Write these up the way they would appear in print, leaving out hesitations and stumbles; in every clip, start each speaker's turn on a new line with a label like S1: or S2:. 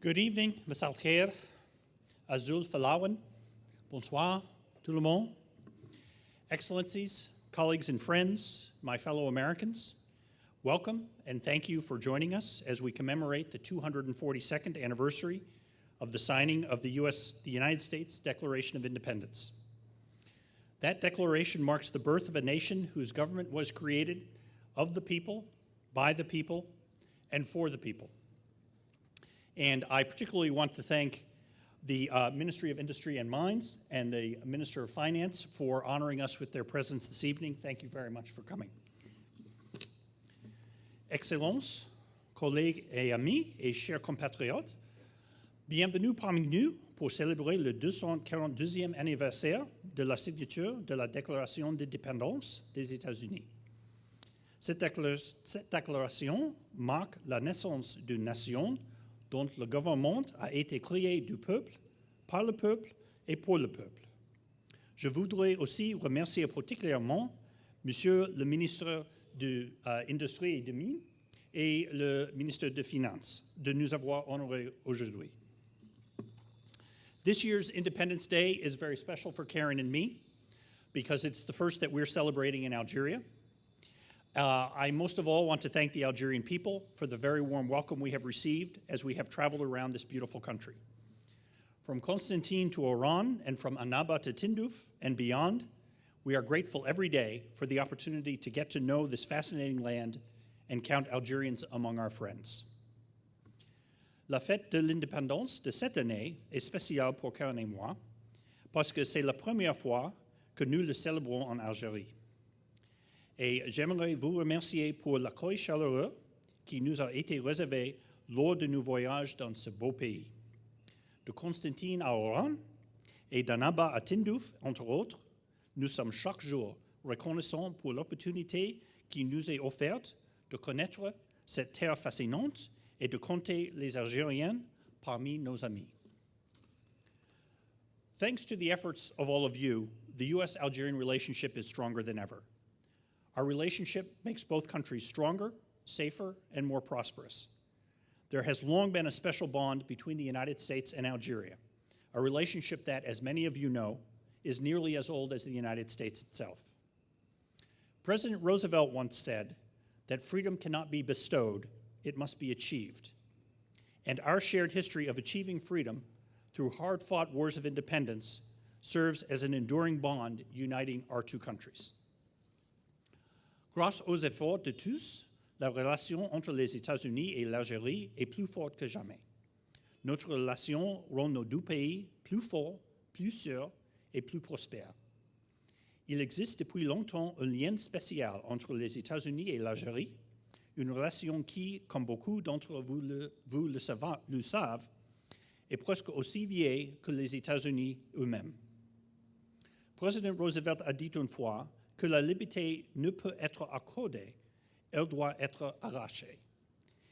S1: Good evening, Masal Khair, Azul Falawan, bonsoir, tout le monde. Excellencies, colleagues and friends, my fellow Americans, welcome and thank you for joining us as we commemorate the 242nd anniversary of the signing of the United States Declaration of Independence. That declaration marks the birth of a nation whose government was created of the people, by the people, and for the people. And I particularly want to thank the Ministry of Industry and Mines and the Minister of Finance for honoring us with their presence this evening. Thank you very much for coming. Excellences, collègues et amis et chers compatriotes, bienvenue parmi nous pour célébrer le 242e anniversaire de la signature de la Déclaration d'indépendance des États-Unis. Cette déclaration marque la naissance d'une nation dont le gouvernement a été créé du peuple, par le peuple et pour le peuple. Je voudrais aussi remercier particulièrement Monsieur le ministre de l'Industrie et des Mines et le ministre des Finances de nous avoir honorés aujourd'hui. This year's Independence Day is very special for Karen and me because it's the first that we're celebrating in Algeria. I most of all want to thank the Algerian people for the very warm welcome we have received as we have traveled around this beautiful country. From Constantine to Oran and from Annaba to Tindouf and beyond, we are grateful every day for the opportunity to get to know this fascinating land and count Algerians among our friends. La fête de l'indépendance de cette année est spéciale pour Karen et moi parce que c'est la première fois que nous le célébrons en Algérie. Et j'aimerais vous remercier pour l'accueil chaleureux qui nous a été réservé lors de nos voyages dans ce beau pays. De Constantine à Oran et d'Annaba à Tindouf, entre autres, nous sommes chaque jour reconnaissants pour l'opportunité qui nous est offerte de connaître cette terre fascinante et de compter les Algériens parmi nos amis. Thanks to the efforts of all of you, the U.S.-Algerian relationship is stronger than ever. Our relationship makes both countries stronger, safer, and more prosperous. There has long been a special bond between the United States and Algeria, a relationship that, as many of you know, is nearly as old as the United States itself. President Roosevelt once said that freedom cannot be bestowed, it must be achieved. And our shared history of achieving freedom through hard-fought wars of independence serves as an enduring bond uniting our two countries. Grâce aux efforts de tous, la relation entre les États-Unis et l'Algérie est plus forte que jamais. Notre relation rend nos deux pays plus forts, plus sûrs et plus prospères. Il existe depuis longtemps un lien spécial entre les États-Unis et l'Algérie, une relation qui, comme beaucoup d'entre vous le savent, est presque aussi vieille que les États-Unis eux-mêmes. Président Roosevelt a dit une fois que la liberté ne peut être accordée, elle doit être arrachée.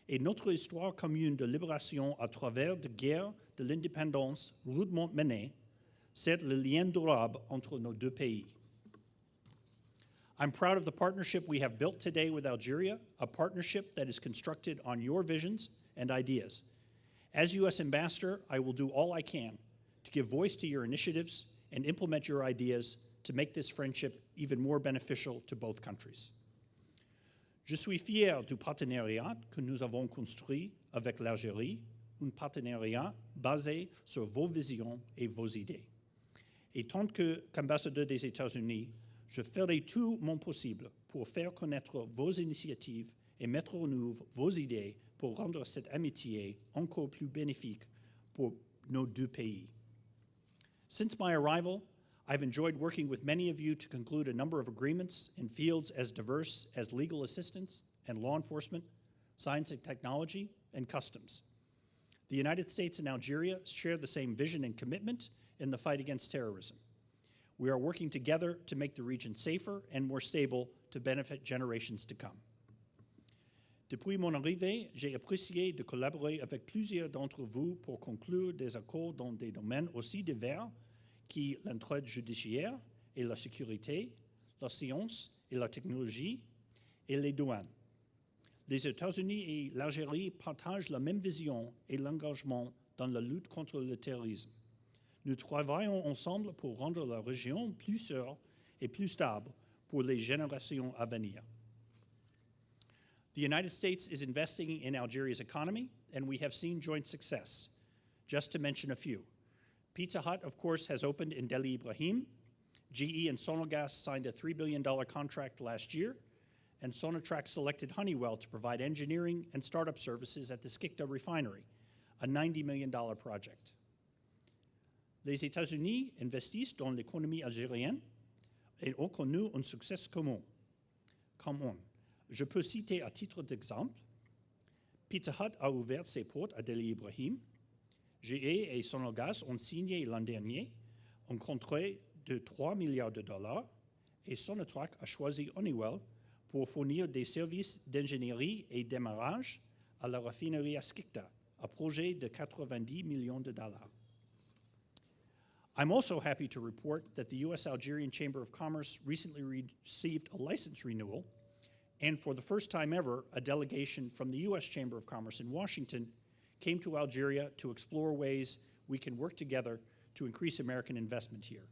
S1: Et notre histoire commune de libération à travers de guerres de l'indépendance rudement menées, c'est le lien durable entre nos deux pays. I'm proud of the partnership we have built today with Algeria, a partnership that is constructed on your visions and ideas. As U.S. Ambassador, I will do all I can to give voice to your initiatives and implement your ideas to make this friendship even more beneficial to both countries. Je suis fier du partenariat que nous avons construit avec l'Algérie, un partenariat basé sur vos visions et vos idées. Et tant qu'ambassadeur des États-Unis, je ferai tout mon possible pour faire connaître vos initiatives et mettre en œuvre vos idées pour rendre cette amitié encore plus bénéfique pour nos deux pays. Since my arrival, I've enjoyed working with many of you to conclude a number of agreements in fields as diverse as legal assistance and law enforcement, science and technology, and customs. The United States and Algeria share the same vision and commitment in the fight against terrorism. We are working together to make the region safer and more stable to benefit generations to come. Depuis mon arrivée, j'ai apprécié de collaborer avec plusieurs d'entre vous pour conclure des accords dans des domaines aussi divers qui l'entraide judiciaire et la sécurité, la science et la technologie, et les douanes. Les États-Unis et l'Algérie partagent la même vision et l'engagement dans la lutte contre le terrorisme. Nous travaillons ensemble pour rendre la région plus sûre et plus stable pour les générations à venir. The United States is investing in Algeria's economy, and we have seen joint success. Just to mention a few. Pizza Hut, of course, has opened in Deli Ibrahim. GE and Sonogas signed a $3 billion contract last year, and Sonatrach selected Honeywell to provide engineering and startup services at the Skikda refinery, a $90 million project. Les États-Unis investissent dans l'économie algérienne et ont connu un succès commun. Je peux citer à titre d'exemple, Pizza Hut a ouvert ses portes à Deli Ibrahim. GE et Sonogas ont signé l'an dernier un contrat de 3 milliards de dollars et Sonatrach a choisi Honeywell pour fournir des services d'ingénierie et démarrage à la raffinerie à Skikda, un projet de 90 millions de dollars. I'm also happy to report that the U.S.-Algerian Chamber of Commerce recently received a license renewal, and for the first time ever, a delegation from the U.S. Chamber of Commerce in Washington came to Algeria to explore ways we can work together to increase American investment here.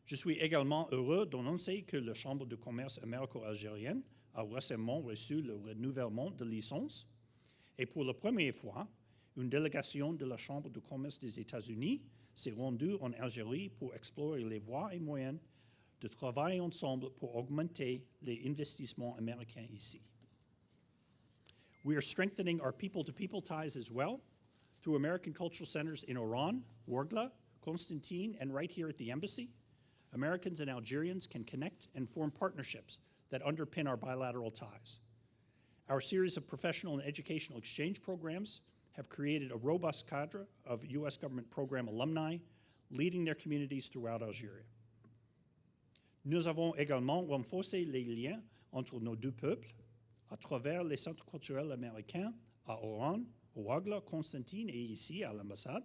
S1: Je suis également heureux d'annoncer que la Chambre de commerce américo-algérienne a récemment reçu le renouvellement de licence, et pour la première fois, une délégation de la Chambre de commerce des États-Unis s'est rendue en Algérie pour explorer les voies et moyens de travailler ensemble pour augmenter les investissements américains ici. We are strengthening our people-to-people ties as well through American cultural centers in Oran, Ouargla, Constantine, and right here at the embassy. Americans and Algerians can connect and form partnerships that underpin our bilateral ties. Our series of professional and educational exchange programs have created a robust cadre of U.S. government program alumni leading their communities throughout Algeria. Nous avons également renforcé les liens entre nos deux peuples à travers les centres culturels américains à Oran, Ouargla, Constantine et ici à l'ambassade.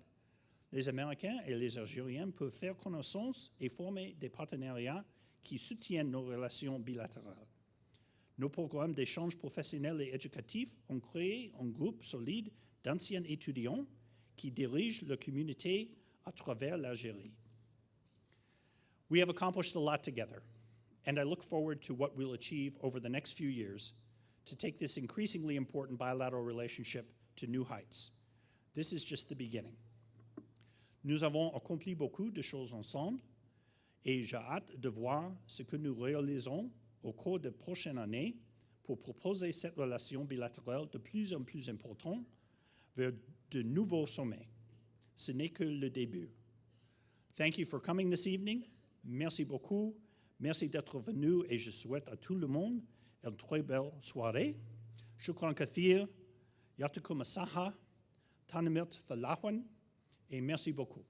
S1: Les Américains et les Algériens peuvent faire connaissance et former des partenariats qui soutiennent nos relations bilatérales. Nos programmes d'échange professionnels et éducatifs ont créé un groupe solide d'anciens étudiants qui dirigent la communauté à travers l'Algérie. We have accomplished a lot together, and I look forward to what we'll achieve over the next few years to take this increasingly important bilateral relationship to new heights. This is just the beginning. Nous avons accompli beaucoup de choses ensemble, et j'ai hâte de voir ce que nous réalisons au cours des prochaines années pour proposer cette relation bilatérale de plus en plus importante vers de nouveaux sommets. Ce n'est que le début. Thank you for coming this evening. Merci beaucoup. Merci d'être venu et je souhaite à tout le monde une très belle soirée. Shukran kathir, yatukum asaha, tanamirt falawan, et merci beaucoup.